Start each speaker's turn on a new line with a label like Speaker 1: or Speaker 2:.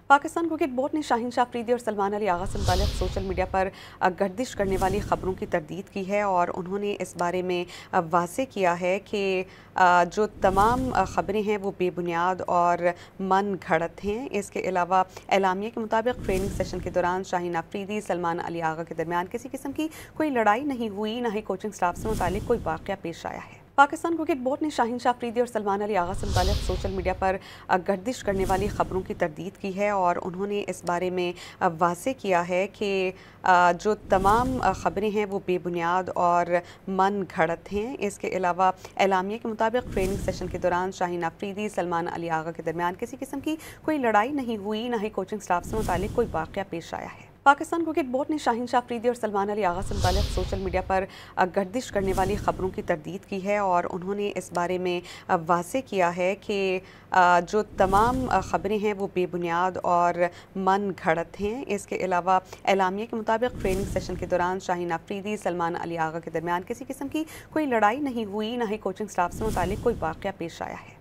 Speaker 1: Pakistan cricket board ने शाहीन शाह अफरीदी और सलमान अली आगा से मुताल्लिक़ सोशल मीडिया पर गर्दिश करने वाली ख़बरों की तरदीद की है और उन्होंने इस बारे में वाज़ेह किया है कि जो तमाम ख़बरें हैं वो बेबुनियाद और मन घड़त हैं। इसके अलावा एलामिया के मुताबिक ट्रेनिंग सेशन के दौरान शाहीन अफरीदी सलमान अली आगा के दरमियान किसी किस्म की कोई लड़ाई नहीं हुई, न ही कोचिंग स्टाफ से मुताल्लिक़ कोई वाक़या पेश आया है। पाकिस्तान क्रिकेट बोर्ड ने शाहीन शाह अफरीदी और सलमान अली आगा से मुताल्लिक़ सोशल मीडिया पर गर्दिश करने वाली ख़बरों की तरदीद की है और उन्होंने इस बारे में वाज़ेह किया है कि जो तमाम ख़बरें हैं वो बेबुनियाद और मन घड़त हैं। इसके अलावा एलामिया के मुताबिक ट्रेनिंग सेशन के दौरान शाहीन अफरीदी सलमान अली आगा के दरमियान किसी किस्म की कोई लड़ाई नहीं हुई, न ही कोचिंग स्टाफ से मुताल्लिक़ कोई वाक़या पेश आया है। पाकिस्तान क्रिकेट बोर्ड ने शाहीन शाह अफरीदी और सलमान अली आगा से मुताल्लिक़ सोशल मीडिया पर गर्दिश करने वाली ख़बरों की तरदीद की है और उन्होंने इस बारे में वाज़ेह किया है कि जो तमाम ख़बरें हैं वो बेबुनियाद और मन घड़त हैं। इसके अलावा एलामिया के मुताबिक ट्रेनिंग सेशन के दौरान शाहीन अफरीदी सलमान अली आगा के दरमियान किसी किस्म की कोई लड़ाई नहीं हुई, न ही कोचिंग स्टाफ से मुताल्लिक़ कोई वाक़या पेश आया है।